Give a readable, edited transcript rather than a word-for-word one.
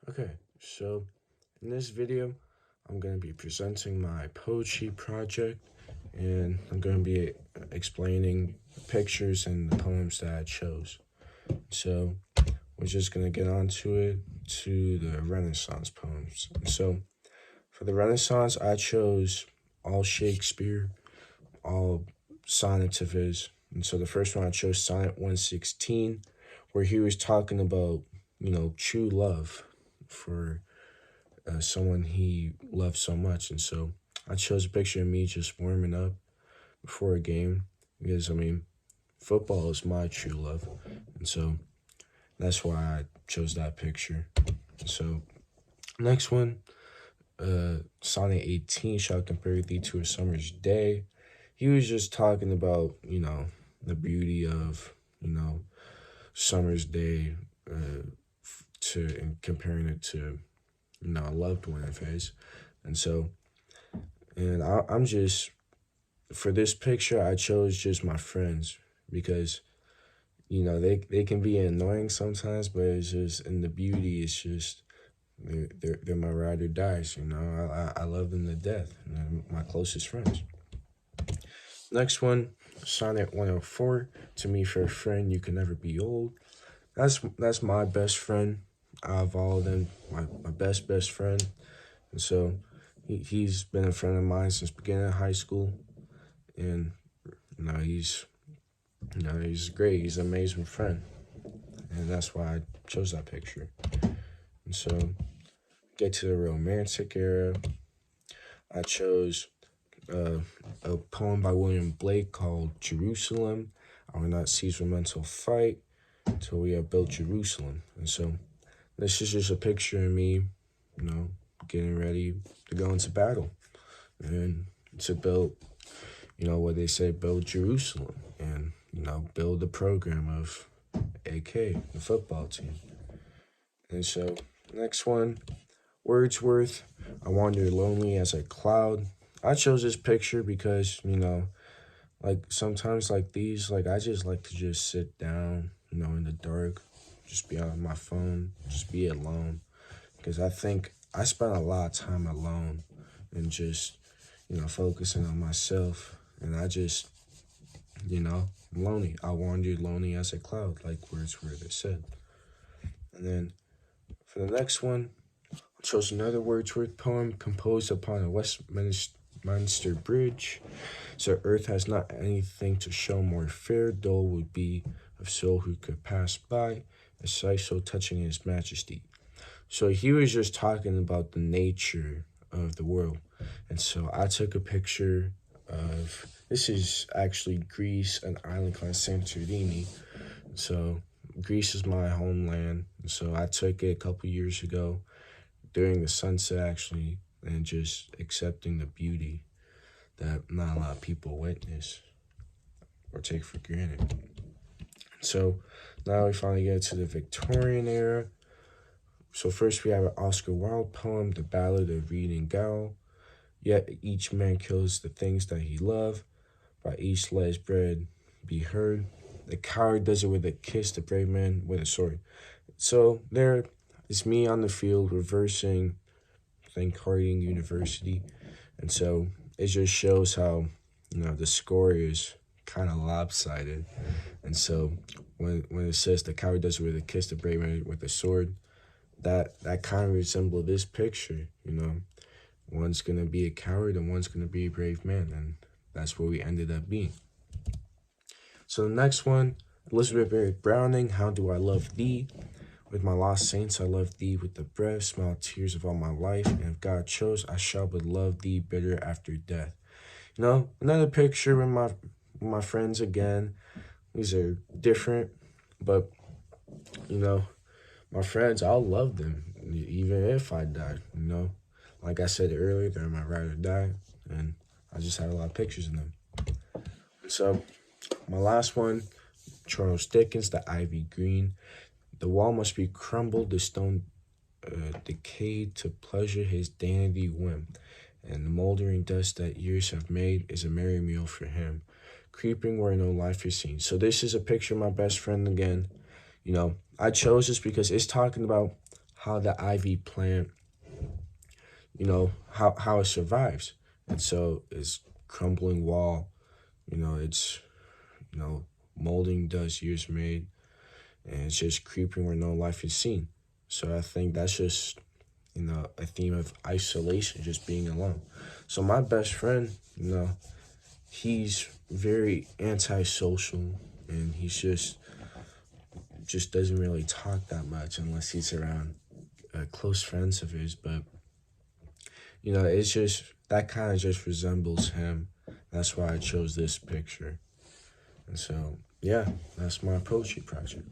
Okay, so in this video, I'm going to be presenting my poetry project, and I'm going to be explaining the pictures and the poems that I chose. So we're just going to get on to it, to the Renaissance poems. So for the Renaissance, I chose all Shakespeare, all sonnets of his. And so the first one I chose Sonnet 116, where he was talking about, true love for someone he loved so much. And so I chose a picture of me just warming up before a game because, football is my true love. And so that's why I chose that picture. So next one, Sonnet 18, shall compare thee to a summer's day. He was just talking about, the beauty of, summer's day and comparing it to, a loved one of his. And so, I'm just, for this picture, I chose just my friends because, they can be annoying sometimes, but it's just, and the beauty is just, they're my ride or dies, I love them to death. They're my closest friends. Next one, Sonnet 104, to me for a friend, you can never be old. That's my best friend out of all of them, my best friend. And so he's been a friend of mine since beginning of high school. And he's he's great. He's an amazing friend. And that's why I chose that picture. And so get to the romantic era. I chose a poem by William Blake called Jerusalem. I will not cease from mental fight till we have built Jerusalem. And so this is just a picture of me, getting ready to go into battle and to build, what they say, build Jerusalem and, build the program of AK, the football team. And so next one, Wordsworth, I wander lonely as a cloud. I chose this picture because, like sometimes like these, like I just like to just sit down, in the dark, just be on my phone, just be alone. Because I think I spend a lot of time alone and just, focusing on myself. And I just, I'm lonely. I wandered lonely as a cloud, like Wordsworth said. And then for the next one, I chose another Wordsworth poem composed upon a Westminster Bridge. So earth has not anything to show more fair, dull would be of soul who could pass by, a sight so touching his majesty. So he was just talking about the nature of the world. And so I took a picture of, this is actually Greece, an island called Santorini. So Greece is my homeland. So I took it a couple years ago during the sunset actually, and just accepting the beauty that not a lot of people witness or take for granted. So now we finally get to the Victorian era. So first we have an Oscar Wilde poem, The Ballad of Reed and Gow. Yet each man kills the things that he loved, by each let his bread be heard. The coward does it with a kiss, the brave man with a sword. So there is me on the field reversing, I think, Harding University. And so it just shows how, the score is kind of lopsided. And so when it says the coward does it with a kiss, the brave man with a sword, that kind of resembles this picture, One's going to be a coward and one's going to be a brave man. And that's where we ended up being. So the next one, Elizabeth Barrett Browning, How Do I Love Thee? With my lost saints, I love thee with the breath, smile tears of all my life. And if God chose, I shall but love thee bitter after death. Another picture with my friends again. These are different, but, my friends, I'll love them even if I die, Like I said earlier, they're my ride or die, and I just have a lot of pictures of them. So my last one, Charles Dickens, The Ivy Green. The wall must be crumbled, the stone decayed to pleasure his dandy whim, and the moldering dust that years have made is a merry meal for him, creeping where no life is seen. So this is a picture of my best friend again. I chose this because it's talking about how the ivy plant, how it survives. And so it's crumbling wall, it's, molding dust years made, and it's just creeping where no life is seen. So I think that's just, a theme of isolation, just being alone. So my best friend, he's very antisocial, and he's just doesn't really talk that much unless he's around close friends of his. But it's just that kind of just resembles him. That's why I chose this picture. And so, yeah, that's my poetry project.